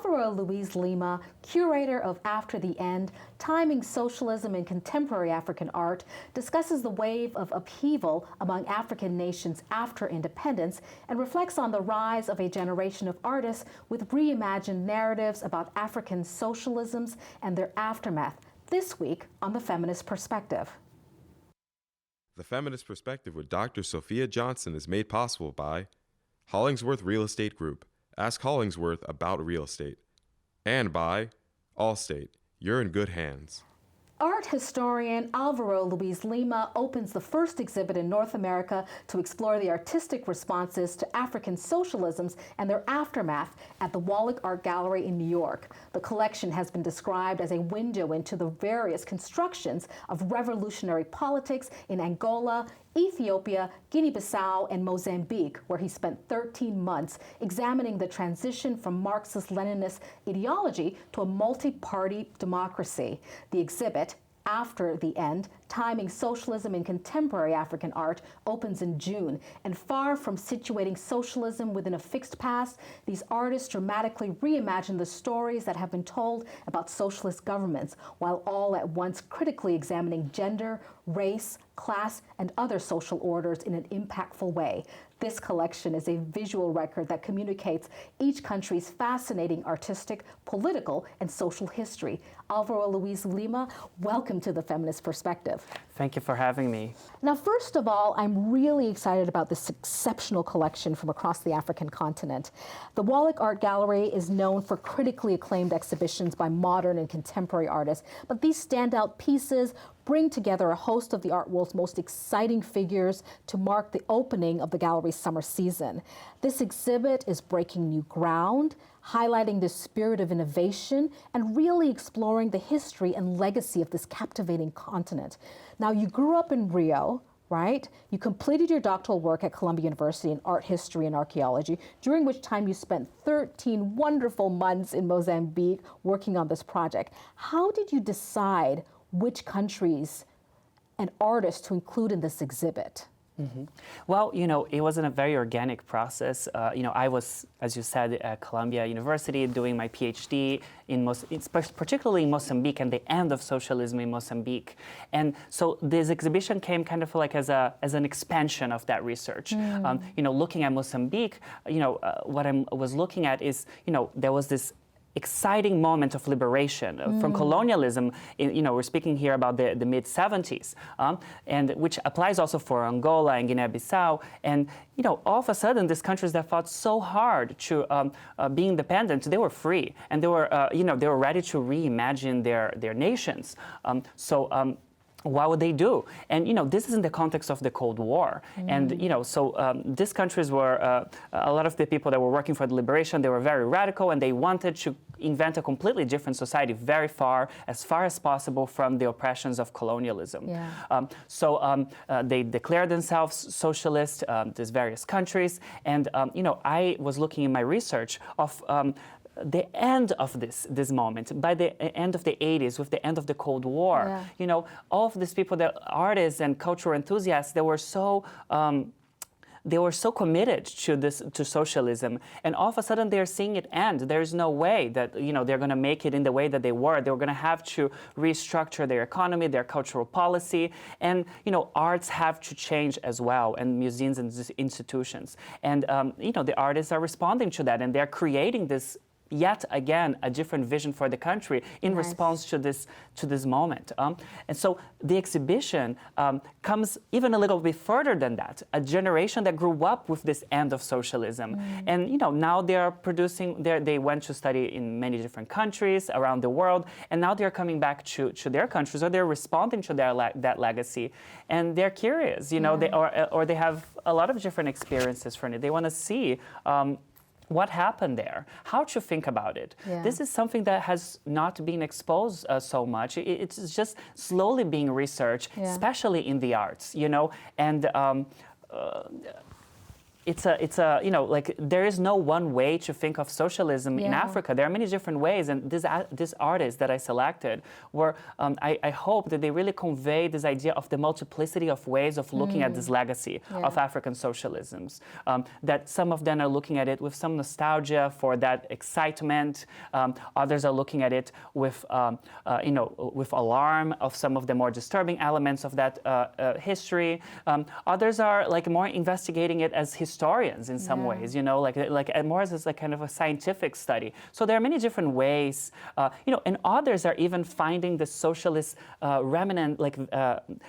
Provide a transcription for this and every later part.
Álvaro Luís Lima, curator of After the End, Timing Socialism in Contemporary African Art, discusses the wave of upheaval among African nations after independence and reflects on the rise of a generation of artists with reimagined narratives about African socialisms and their aftermath, this week on The Feminist Perspective. The Feminist Perspective with Dr. Sophia Johnson is made possible by Hollingsworth Real Estate Group. Ask Hollingsworth about real estate. And by Allstate. You're in good hands. Art historian Álvaro Luís Lima opens the first exhibit in North America to explore the artistic responses to African socialisms and their aftermath at the Wallach Art Gallery in New York. The collection has been described as a window into the various constructions of revolutionary politics in Angola, Ethiopia, Guinea-Bissau, and Mozambique, where he spent 13 months examining the transition from Marxist-Leninist ideology to a multi-party democracy. The exhibit, After the End, Timing Socialism in Contemporary African Art, opens in June. And far from situating socialism within a fixed past, these artists dramatically reimagine the stories that have been told about socialist governments, while all at once critically examining gender, race, class, and other social orders in an impactful way. This collection is a visual record that communicates each country's fascinating artistic, political, and social history. Álvaro Luís Lima, welcome to The Feminist Perspective. Thank you for having me. Now, first of all, I'm really excited about this exceptional collection from across the African continent. The Wallach Art Gallery is known for critically acclaimed exhibitions by modern and contemporary artists, but these standout pieces bring together a host of the art world's most exciting figures to mark the opening of the gallery's summer season. This exhibit is breaking new ground, highlighting the spirit of innovation and really exploring the history and legacy of this captivating continent. Now, you grew up in Rio, right? You completed your doctoral work at Columbia University in art history and archaeology, during which time you spent 13 wonderful months in Mozambique working on this project. How did you decide which countries and artists to include in this exhibit? Mm-hmm. Well, it wasn't a very organic process. I was, as you said, at Columbia University doing my PhD particularly in Mozambique and the end of socialism in Mozambique. And so this exhibition came kind of like as an expansion of that research. Looking at Mozambique, what I was looking at is, there was this exciting moment of liberation from colonialism. We're speaking here about the mid-70s, and which applies also for Angola and Guinea-Bissau. And all of a sudden, these countries that fought so hard to be independent, they were free, and they were ready to reimagine their nations. What would they do? And this is in the context of the Cold War, and these countries were a lot of the people that were working for the liberation. They were very radical, and they wanted to invent a completely different society, as far as possible from the oppressions of colonialism. Yeah. They declared themselves socialist. These various countries, and I was looking in my research of the end of this moment, by the end of the 80s, with the end of the Cold War, all of these people, the artists and cultural enthusiasts, they were so committed to socialism, and all of a sudden they're seeing it end. There's no way that they're going to make it in the way that they were. They were going to have to restructure their economy, their cultural policy, and arts have to change as well, and museums and institutions. And the artists are responding to that, and they're creating this, yet again, a different vision for the country in response to this moment. And so the exhibition comes even a little bit further than that. A generation that grew up with this end of socialism. And now they are producing, they went to study in many different countries around the world, and now they're coming back to their countries, or they're responding to that legacy. And they're curious, they have a lot of different experiences from it. They want to see what happened there, how to think about it. Yeah. This is something that has not been exposed so much. It's just slowly being researched, especially in the arts, and it's a like there is no one way to think of socialism in Africa. There are many different ways, and these artists that I selected were I hope that they really convey this idea of the multiplicity of ways of looking at this legacy of African socialisms. That some of them are looking at it with some nostalgia for that excitement. Others are looking at it with with alarm of some of the more disturbing elements of that history. Others are like more investigating it as historians in some ways, like more as like kind of a scientific study. So there are many different ways, and others are even finding the socialist remnant, like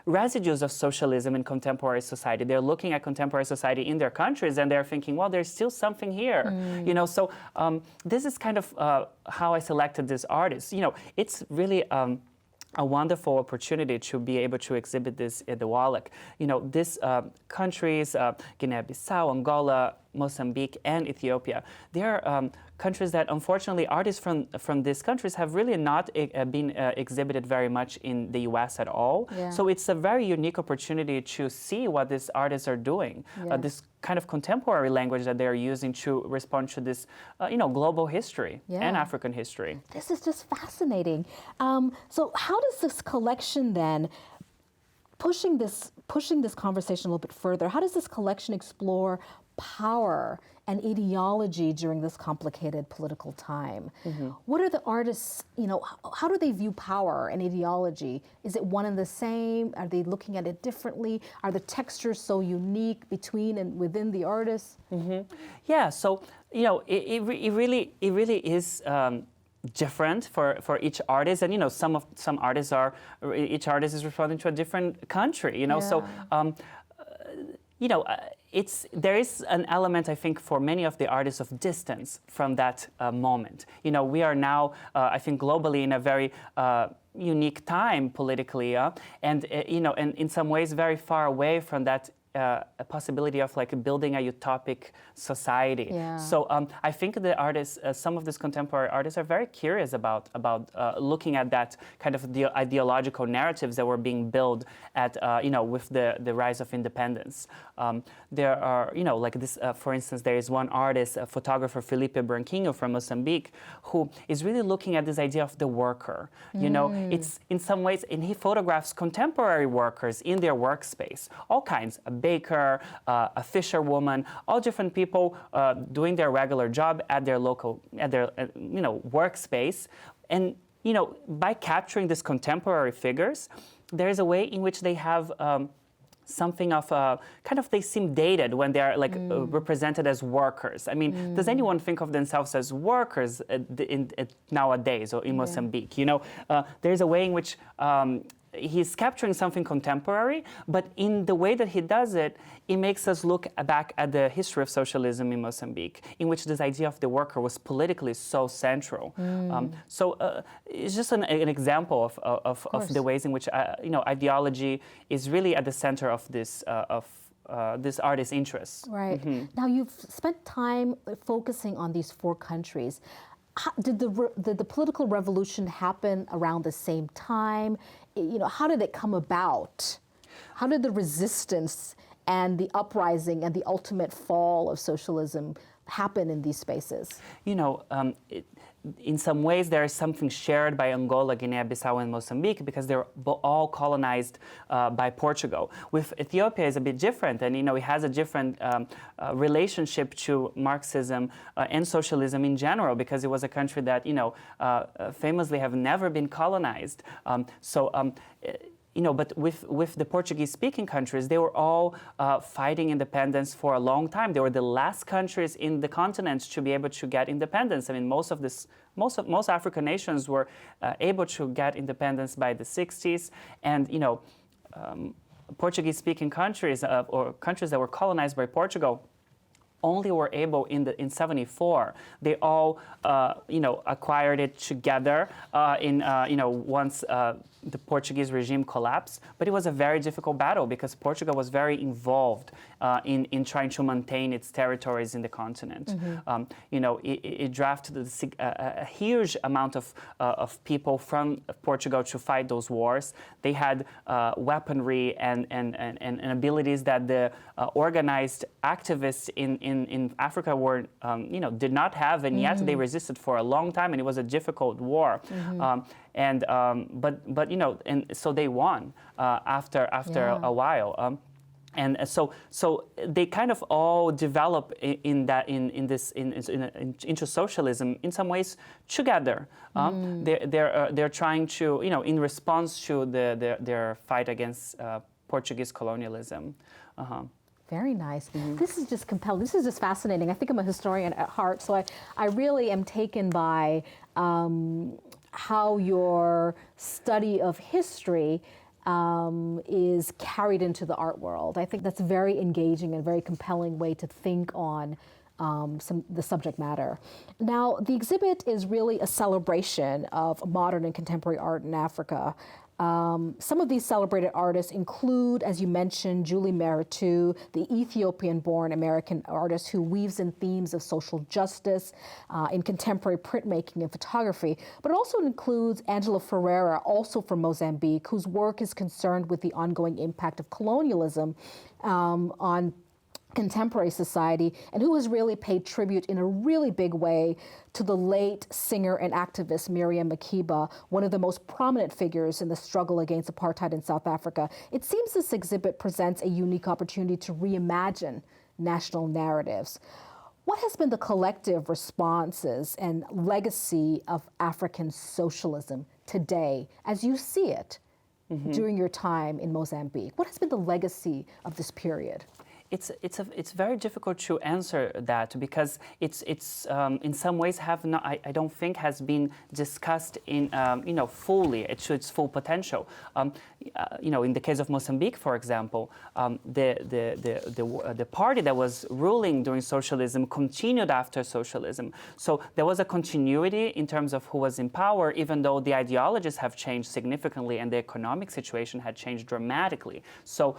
residues of socialism in contemporary society. They're looking at contemporary society in their countries and they're thinking, well, there's still something here, So this is kind of how I selected this artist. It's really a wonderful opportunity to be able to exhibit this at the Wallach. These countries, Guinea-Bissau, Angola, Mozambique, and Ethiopia, they are countries that, unfortunately, artists from these countries have really not been exhibited very much in the U.S. at all. So it's a very unique opportunity to see what these artists are doing, this kind of contemporary language that they're using to respond to this, global history and African history. This is just fascinating. So how does this collection then, pushing this conversation a little bit further, how does this collection explore power and ideology during this complicated political time? What are the artists, how do they view power and ideology? Is it one and the same? Are they looking at it differently? Are the textures so unique between and within the artists? Yeah, so, it really is different for each artist, and some artists each artist is responding to a different country, so there is an element, I think, for many of the artists of distance from that moment. We are now, I think, globally in a very unique time politically, and and in some ways very far away from that a possibility of like building a utopic society. So I think the artists, some of these contemporary artists, are very curious about looking at that kind of the ideological narratives that were being built at with the rise of independence. There are like this, for instance, there is one artist, a photographer, Felipe Branquinho from Mozambique, who is really looking at this idea of the worker. It's in some ways, and he photographs contemporary workers in their workspace, all kinds. A baker, a fisherwoman, all different people doing their regular job at their local, workspace. And, by capturing these contemporary figures, there is a way in which they have something of kind of, they seem dated when they are like represented as workers. I mean, does anyone think of themselves as workers nowadays or in Mozambique? There's a way in which he's capturing something contemporary, but in the way that he does it, it makes us look back at the history of socialism in Mozambique, in which this idea of the worker was politically so central. So it's just an example of the ways in which ideology is really at the center of this artist's interests. Right. Now, you've spent time focusing on these 4 countries. Did the political revolution happen around the same time? How did it come about? How did the resistance and the uprising and the ultimate fall of socialism happen in these spaces? In some ways, there is something shared by Angola, Guinea-Bissau, and Mozambique because they're all colonized by Portugal. With Ethiopia, it's a bit different, and it has a different relationship to Marxism and socialism in general because it was a country that famously have never been colonized. But with the Portuguese-speaking countries, they were all fighting independence for a long time. They were the last countries in the continent to be able to get independence. I mean, most African nations were able to get independence by the 60s, and Portuguese-speaking countries or countries that were colonized by Portugal only were able in 74. They all acquired it together once the Portuguese regime collapsed. But it was a very difficult battle because Portugal was very involved in trying to maintain its territories in the continent. It drafted a huge amount of people from Portugal to fight those wars. They had weaponry and abilities that the organized activists in Africa were, did not have, and yet they resisted for a long time, and it was a difficult war. And so they won after a while. And so they kind of all develop into socialism in some ways together. They're trying to, in response to their fight against Portuguese colonialism. Very nice. This is just compelling. This is just fascinating. I think I'm a historian at heart, so I really am taken by how your study of history is carried into the art world. I think that's a very engaging and very compelling way to think on the subject matter. Now, the exhibit is really a celebration of modern and contemporary art in Africa. Some of these celebrated artists include, as you mentioned, Julie Meritu, the Ethiopian-born American artist who weaves in themes of social justice in contemporary printmaking and photography, but it also includes Angela Ferreira, also from Mozambique, whose work is concerned with the ongoing impact of colonialism on contemporary society, and who has really paid tribute in a really big way to the late singer and activist Miriam Makeba, one of the most prominent figures in the struggle against apartheid in South Africa. It seems this exhibit presents a unique opportunity to reimagine national narratives. What has been the collective responses and legacy of African socialism today, as you see it during your time in Mozambique? What has been the legacy of this period? It's very difficult to answer that because it's in some ways I don't think has been discussed in fully to its full potential. In the case of Mozambique, for example, the party that was ruling during socialism continued after socialism. So there was a continuity in terms of who was in power, even though the ideologies have changed significantly and the economic situation had changed dramatically. So.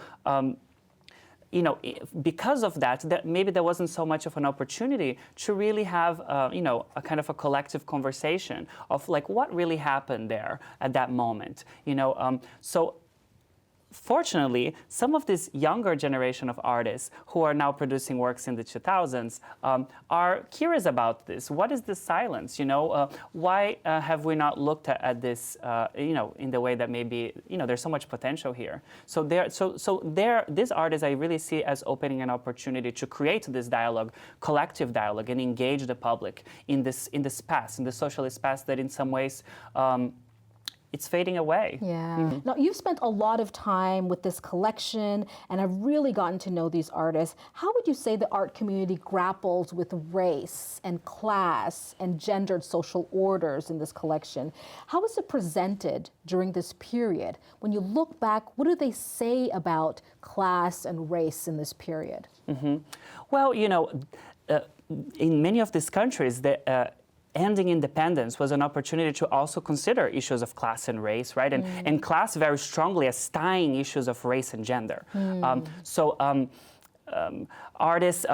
Because of that, maybe there wasn't so much of an opportunity to really have, a kind of a collective conversation of like what really happened there at that moment. So. Fortunately, some of this younger generation of artists who are now producing works in the 2000s are curious about this. What is this silence? Why have we not looked at this, in the way that maybe, there's so much potential here. So these artists I really see as opening an opportunity to create this dialogue, collective dialogue, and engage the public in this past, in the socialist past that in some ways. It's fading away. Yeah. Now, you've spent a lot of time with this collection, and I've really gotten to know these artists. How would you say the art community grapples with race and class and gendered social orders in this collection? How is it presented during this period? When you look back, what do they say about class and race in this period? Well, in many of these countries, ending independence was an opportunity to also consider issues of class and race, right? And class very strongly as tying issues of race and gender. Artists,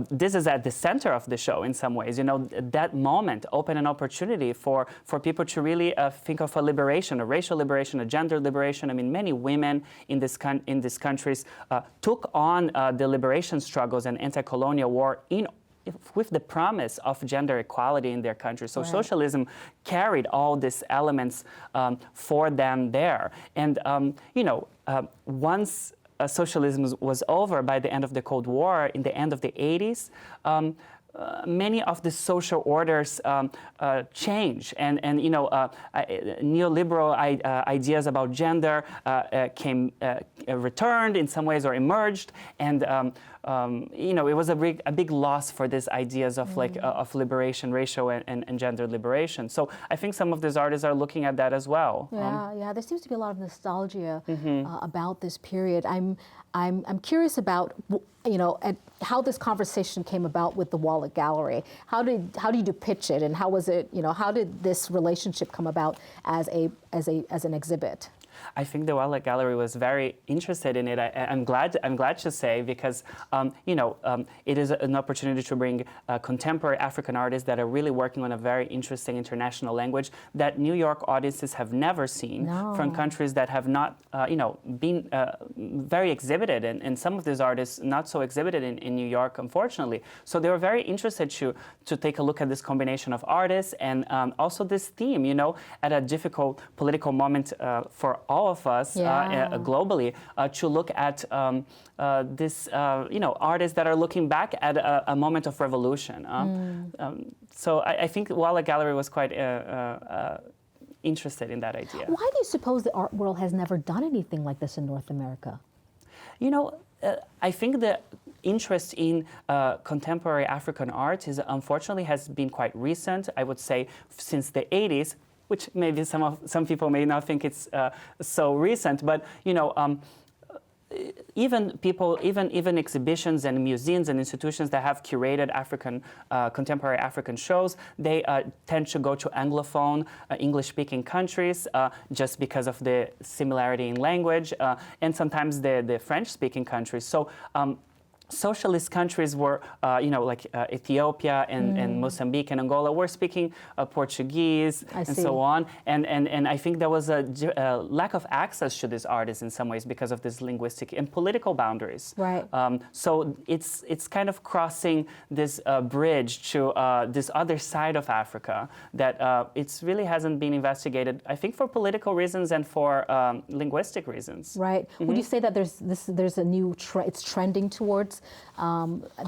this is at the center of the show in some ways. That moment opened an opportunity for people to really think of a liberation, a racial liberation, a gender liberation. I mean, many women in these countries took on the liberation struggles and anti-colonial war with the promise of gender equality in their country. So socialism carried all these elements for them there. And, once socialism was over by the end of the Cold War, in the end of the 80s, many of the social orders change, and neoliberal ideas about gender returned in some ways or emerged, and it was a big loss for these ideas of of liberation, racial and gender liberation. So I think some of these artists are looking at that as well. Yeah, there seems to be a lot of nostalgia about this period. I'm curious about and how this conversation came about with the Wallach Gallery. How did you pitch it, and how was it? How did this relationship come about as an exhibit? I think the Wallach Gallery was very interested in it. I'm glad to say, because it is an opportunity to bring contemporary African artists that are really working on a very interesting international language that New York audiences have never seen, from countries that have not been very exhibited, and some of these artists not so exhibited in New York, unfortunately. So they were very interested to take a look at this combination of artists and also this theme, at a difficult political moment for all of us globally, to look at this, artists that are looking back at a moment of revolution. So I think Wallach Gallery was quite interested in that idea. Why do you suppose the art world has never done anything like this in North America? I think the interest in contemporary African art unfortunately has been quite recent. I would say since the 80s, which maybe some people may not think it's so recent, but even exhibitions and museums and institutions that have curated contemporary African shows, they tend to go to Anglophone, English-speaking countries, just because of the similarity in language, and sometimes the French-speaking countries. So. Socialist countries were, like Ethiopia and Mozambique and Angola were speaking Portuguese and so on. And I think there was a lack of access to these artists in some ways because of this linguistic and political boundaries. Right. So it's kind of crossing this bridge to this other side of Africa that it really hasn't been investigated, I think, for political reasons and for linguistic reasons. Right. Would you say that there's a new it's trending towards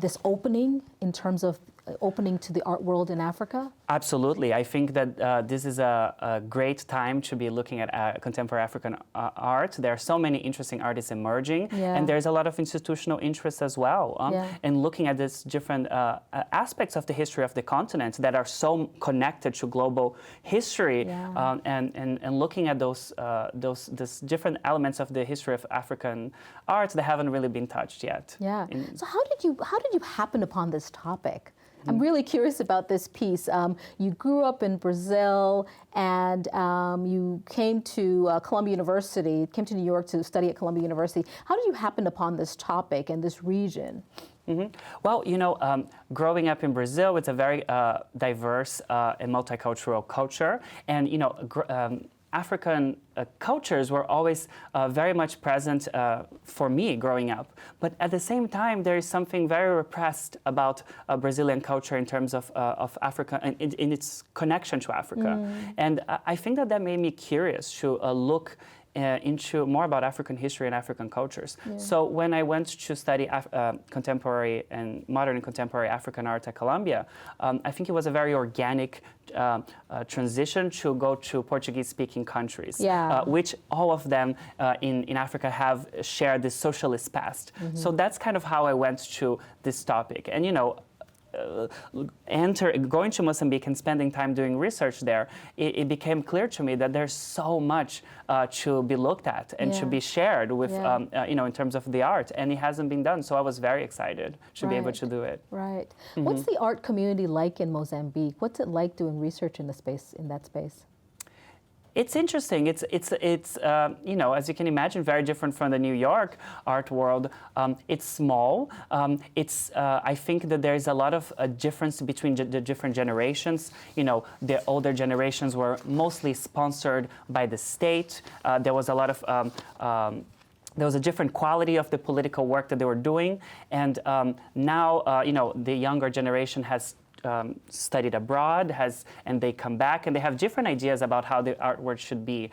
this opening in terms of opening to the art world in Africa? Absolutely. I think that this is a great time to be looking at contemporary African art. There are so many interesting artists emerging, and there's a lot of institutional interest as well. And looking at these different aspects of the history of the continent that are so connected to global history, and looking at those different elements of the history of African art that haven't really been touched yet. Yeah. So how did you happen upon this topic? I'm really curious about this piece. You grew up in Brazil, and you came to Columbia University, came to New York to study at Columbia University. How did you happen upon this topic and this region? Well, growing up in Brazil, it's a very diverse and multicultural culture, and African cultures were always very much present for me growing up. But at the same time, there is something very repressed about Brazilian culture in terms of Africa and in its connection to Africa. And I think that made me curious to look into more about African history and African cultures. So when I went to study contemporary and modern and contemporary African art at Columbia, I think it was a very organic transition to go to Portuguese-speaking countries, which all of them in Africa have shared this socialist past. So that's kind of how I went to this topic. And going to Mozambique and spending time doing research there, it became clear to me that there's so much to be looked at and to be shared with, in terms of the art, and it hasn't been done. So I was very excited to be able to do it. Right. What's the art community like in Mozambique? What's it like doing research in that space? It's interesting. It's as you can imagine, very different from the New York art world. It's small. I think that there is a lot of difference between the different generations. The older generations were mostly sponsored by the state. There was a lot of there was a different quality of the political work that they were doing, and now the younger generation has studied abroad, and they come back and they have different ideas about how the artwork should be.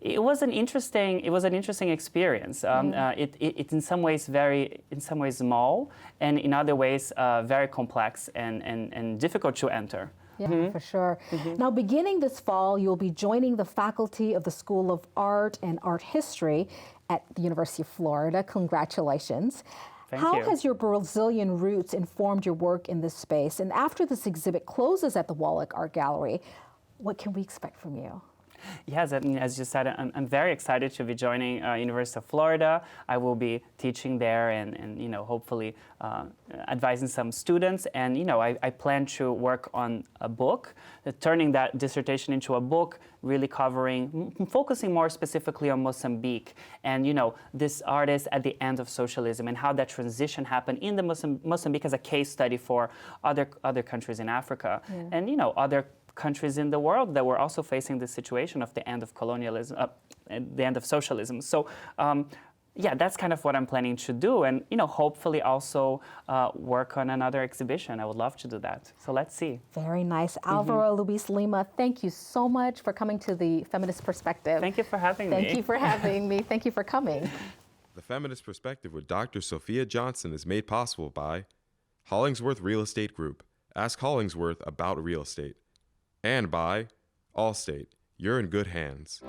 It was an interesting experience. It's in some ways small, and in other ways very complex and difficult to enter. Yeah, for sure. Now, beginning this fall, you'll be joining the faculty of the School of Art and Art History at the University of Florida. Congratulations. How has your Brazilian roots informed your work in this space? And after this exhibit closes at the Wallach Art Gallery, what can we expect from you? Yes, I mean, as you said, I'm very excited to be joining University of Florida. I will be teaching there and hopefully advising some students. And, I plan to work on a book, turning that dissertation into a book, really focusing more specifically on Mozambique and, this artist at the end of socialism and how that transition happened in the Mozambique as a case study for other countries in Africa and, other countries in the world that were also facing the situation of the end of colonialism, the end of socialism. So, that's kind of what I'm planning to do, and hopefully also work on another exhibition. I would love to do that. So let's see. Very nice, Álvaro Luís Lima. Thank you so much for coming to the Feminist Perspective. Thank you for having me. Thank you for having me. Thank you for coming. The Feminist Perspective with Dr. Sophia Johnson is made possible by Hollingsworth Real Estate Group. Ask Hollingsworth about real estate. And by Allstate. You're in good hands.